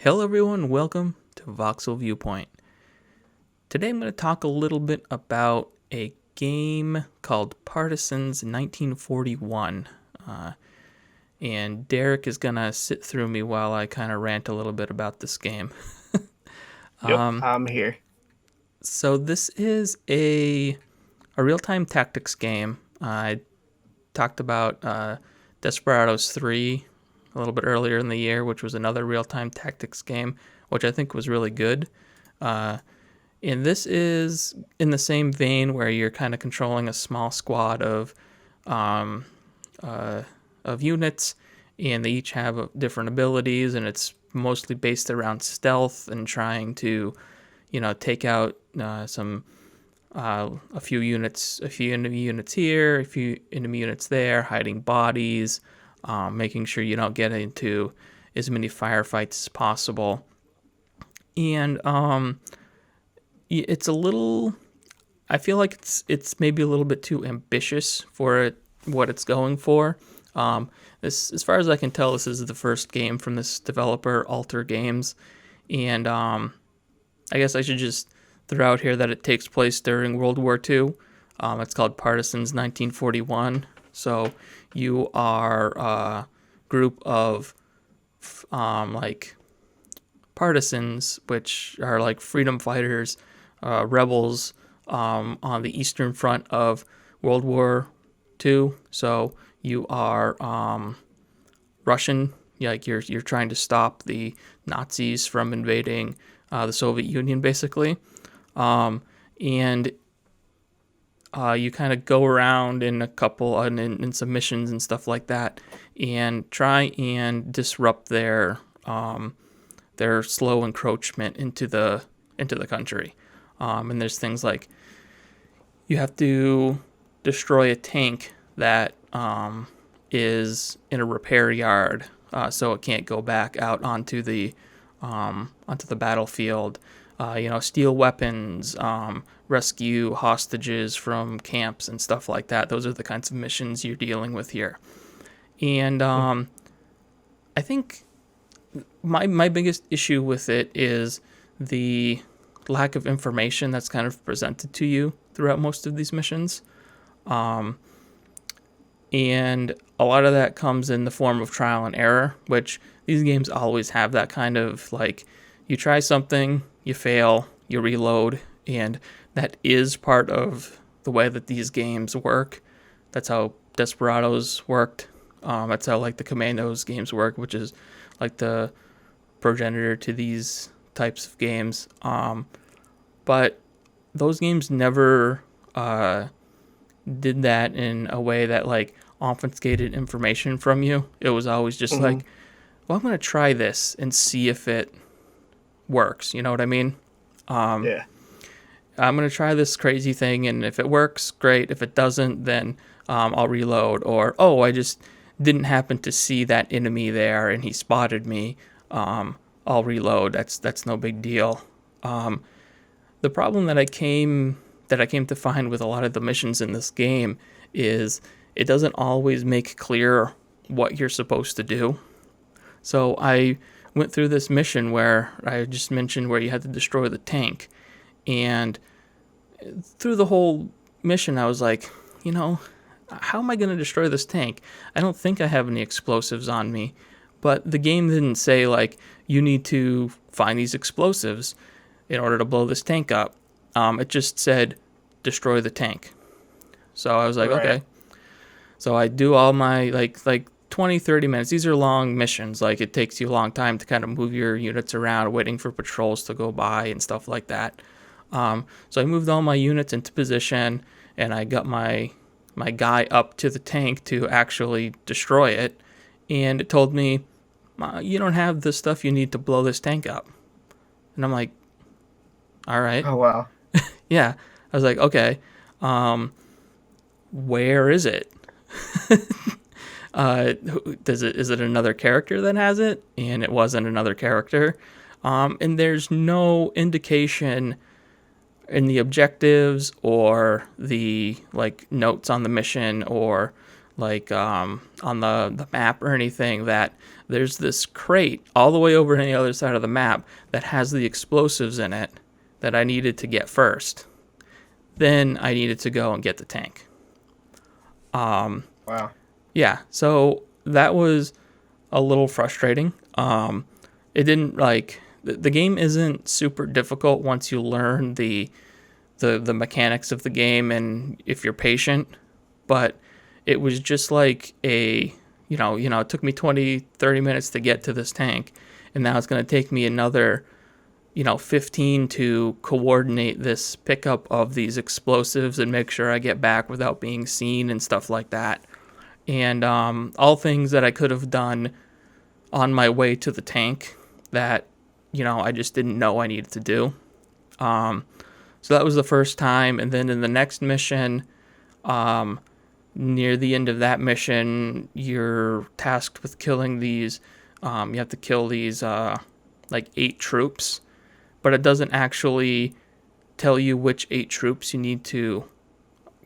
Hello everyone, welcome to Voxel Viewpoint. Today I'm going to talk a little bit about a game called Partisans 1941. And Derek is going to sit through me while I kind of rant a little bit about this game. Yep, I'm here. So this is a real-time tactics game. I talked about Desperados 3 a little bit earlier in the year, which was another real-time tactics game, which I think was really good. And this is in the same vein where you're kind of controlling a small squad um, of units, and they each have different abilities, and it's mostly based around stealth and trying to, take out a few enemy units here, a few enemy units there, hiding bodies, making sure you don't get into as many firefights as possible. And it's a little, I feel like it's maybe a little bit too ambitious for what it's going for. This, as far as I can tell, this is the first game from this developer, Alter Games, and I guess I should just throw out here that it takes place during World War II. It's called Partisans 1941. So you are a group of like partisans, which are like freedom fighters, rebels on the Eastern Front of World War II. So you are Russian, like you're trying to stop the Nazis from invading the Soviet Union, basically, and you kind of go around in a couple in some missions and stuff like that, and try and disrupt their slow encroachment into the country. And there's things like you have to destroy a tank that is in a repair yard, so it can't go back out onto the battlefield. Steal weapons, rescue hostages from camps and stuff like that. Those are the kinds of missions you're dealing with here. And I think my biggest issue with it is the lack of information that's kind of presented to you throughout most of these missions. And a lot of that comes in the form of trial and error, which these games always have that kind of, like, you try something, you fail, you reload, and that is part of the way that these games work. That's how Desperados worked. That's how, like, the Commandos games work, which is like the progenitor to these types of games. But those games never did that in a way that, like, obfuscated information from you. It was always just like, well, I'm going to try this and see if it works. You know what I mean? Yeah. I'm going to try this crazy thing, and if it works, great. If it doesn't, then I'll reload. Or, oh, I just didn't happen to see that enemy there, and he spotted me. I'll reload. That's no big deal. The problem that I came to find with a lot of the missions in this game is it doesn't always make clear what you're supposed to do. So I went through this mission where I just mentioned where you had to destroy the tank, and through the whole mission I was like, how am I going to destroy this tank? I don't think I have any explosives on me. But the game didn't say, like, you need to find these explosives in order to blow this tank up. It just said, destroy the tank. So I was like, Right. okay. So I do all my, like 20, 30 minutes. These are long missions. Like, it takes you a long time to kind of move your units around, waiting for patrols to go by and stuff like that. So I moved all my units into position, and I got my guy up to the tank to actually destroy it. And it told me, you don't have the stuff you need to blow this tank up. And I'm like, all right. Oh wow. Yeah. I was like, okay. Where is it? Is it another character that has it? And it wasn't another character. And there's no indication in the objectives or the, like, notes on the mission or, like on the map or anything, that there's this crate all the way over on the other side of the map that has the explosives in it that I needed to get first. Then I needed to go and get the tank. Wow. Yeah, so that was a little frustrating. It didn't like the game isn't super difficult once you learn the mechanics of the game and if you're patient, but it was just like it took me 20-30 minutes to get to this tank, and now it's going to take me another 15 to coordinate this pickup of these explosives and make sure I get back without being seen and stuff like that. And all things that I could have done on my way to the tank that I just didn't know I needed to do. So that was the first time. And then in the next mission, near the end of that mission, you're tasked with killing these. You have to kill these like 8 troops, but it doesn't actually tell you which 8 troops you need to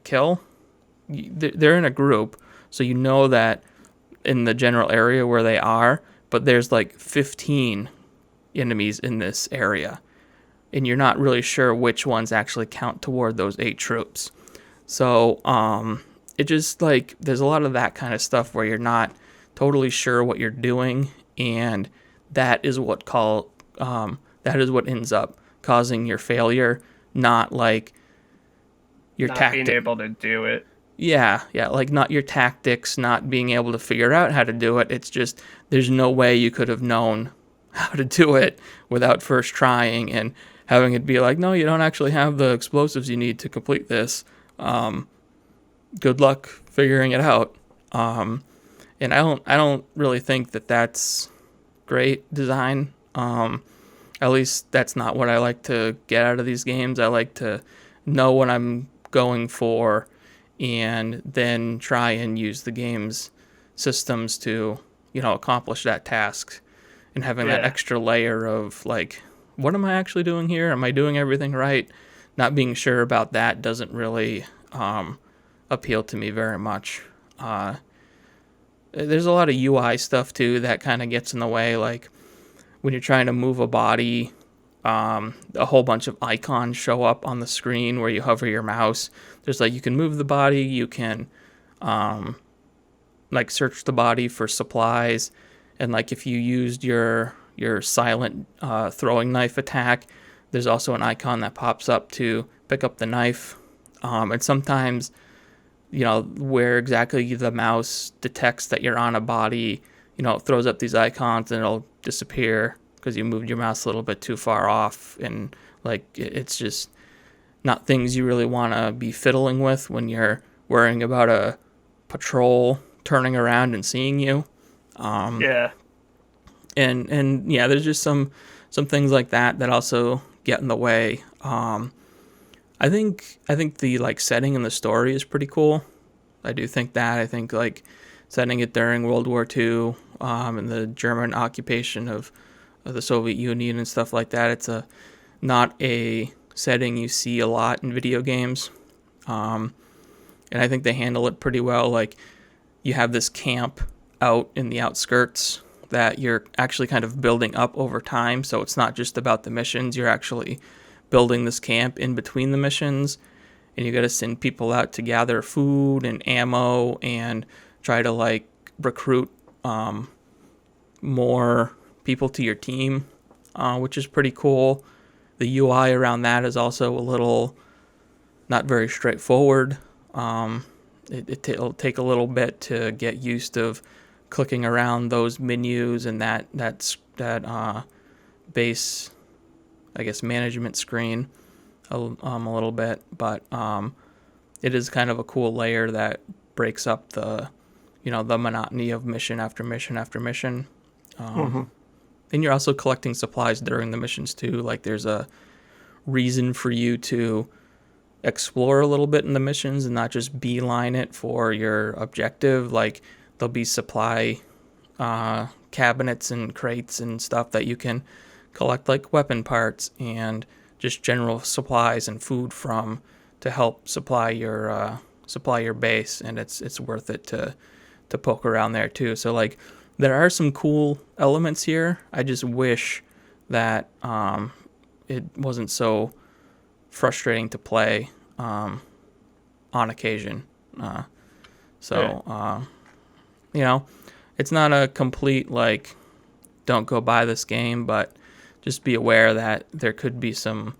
kill. They're in a group, so you know that in the general area where they are, but there's like 15 enemies in this area, and you're not really sure which ones actually count toward those 8 troops. So it just like there's a lot of that kind of stuff where you're not totally sure what you're doing, and that is what ends up causing your failure, not like your tactic. Being able to do it. Yeah, like not your tactics, not being able to figure out how to do it. It's just there's no way you could have known how to do it without first trying and having it be like, no, you don't actually have the explosives you need to complete this. Good luck figuring it out. And I don't really think that that's great design. At least that's not what I like to get out of these games. I like to know what I'm going for and then try and use the game's systems to, accomplish that task, and having that extra layer of like, what am I actually doing here? Am I doing everything right? Not being sure about that doesn't really appeal to me very much. There's a lot of UI stuff too that kind of gets in the way, like when you're trying to move a body, a whole bunch of icons show up on the screen where you hover your mouse. There's like, you can move the body, you can like search the body for supplies, and like if you used your silent throwing knife attack, there's also an icon that pops up to pick up the knife. And sometimes, where exactly the mouse detects that you're on a body, it throws up these icons and it'll disappear because you moved your mouse a little bit too far off. And like, it's just not things you really want to be fiddling with when you're worrying about a patrol turning around and seeing you. And there's just some things like that also get in the way. I think the like setting and the story is pretty cool. I do think that. I think like setting it during World War II and the German occupation of the Soviet Union and stuff like that. It's not a setting you see a lot in video games, and I think they handle it pretty well. Like, you have this camp out in the outskirts that you're actually kind of building up over time, so it's not just about the missions. You're actually building this camp in between the missions, and you got to send people out to gather food and ammo and try to like recruit more people to your team, which is pretty cool. The UI around that is also a little not very straightforward. It'll take a little bit to get used of clicking around those menus and that base, I guess, management screen a little bit, but it is kind of a cool layer that breaks up the monotony of mission after mission after mission. And you're also collecting supplies during the missions too. Like, there's a reason for you to explore a little bit in the missions and not just beeline it for your objective. Like, there'll be supply cabinets and crates and stuff that you can collect, like weapon parts and just general supplies and food from, to help supply your base. And it's worth it to poke around there too. So like there are some cool elements here. I just wish that it wasn't so frustrating to play on occasion. You know, it's not a complete like don't go buy this game, but just be aware that there could be some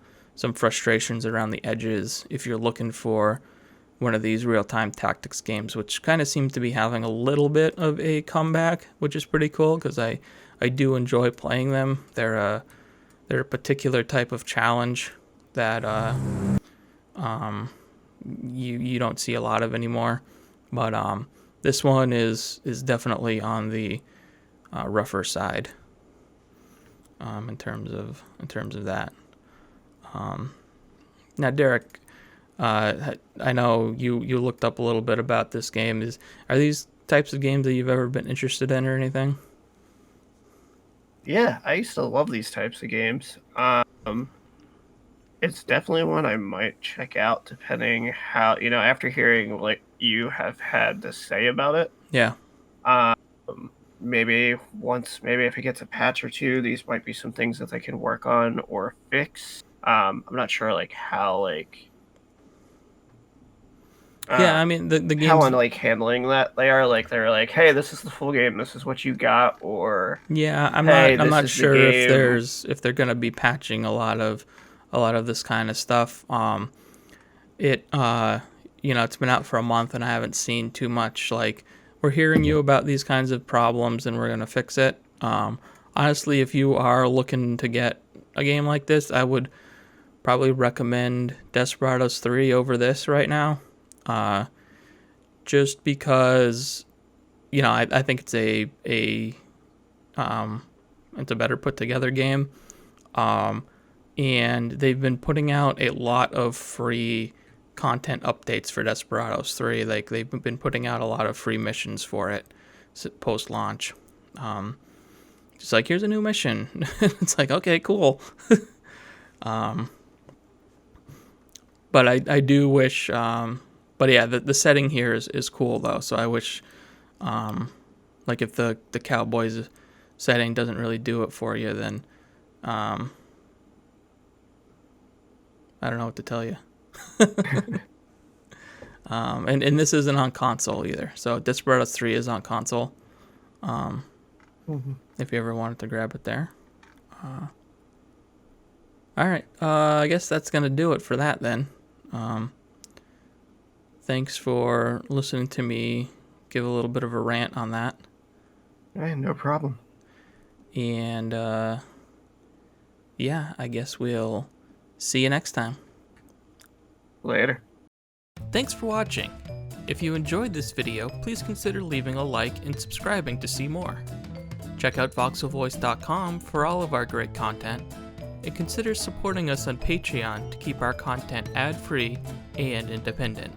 frustrations around the edges if you're looking for one of these real-time tactics games, which kind of seem to be having a little bit of a comeback, which is pretty cool because I do enjoy playing them. They're a particular type of challenge that you don't see a lot of anymore, but this one is definitely on the rougher side in terms of that. Now, Derek, I know you looked up a little bit about this game. Are these types of games that you've ever been interested in or anything? Yeah, I used to love these types of games. It's definitely one I might check out, depending how after hearing what you have had to say about it. Yeah. Maybe if it gets a patch or two, these might be some things that they can work on or fix. I'm not sure how yeah, I mean the games how on handling that they are. They're like, hey, this is the full game. This is what you got. Or yeah, I'm hey, not sure if they're gonna be patching a lot of this kind of stuff. It's been out for a month and I haven't seen too much. Like, we're hearing you about these kinds of problems and we're gonna fix it. Honestly, if you are looking to get a game like this, I would probably recommend Desperados 3 over this right now. Just because, I think it's it's a better put together game. And they've been putting out a lot of free content updates for Desperados 3. Like, they've been putting out a lot of free missions for it post launch. Just like, here's a new mission. It's like, okay, cool. But I do wish, but yeah, the setting here is cool though. So I wish, if the Cowboys setting doesn't really do it for you, then I don't know what to tell you. And this isn't on console either. So Desperados 3 is on console. If you ever wanted to grab it there. All right. I guess that's gonna do it for that then. Thanks for listening to me give a little bit of a rant on that. Hey, no problem. And yeah, I guess we'll see you next time. Later. Thanks for watching. If you enjoyed this video, please consider leaving a like and subscribing to see more. Check out voxelvoice.com for all of our great content, and consider supporting us on Patreon to keep our content ad-free and independent.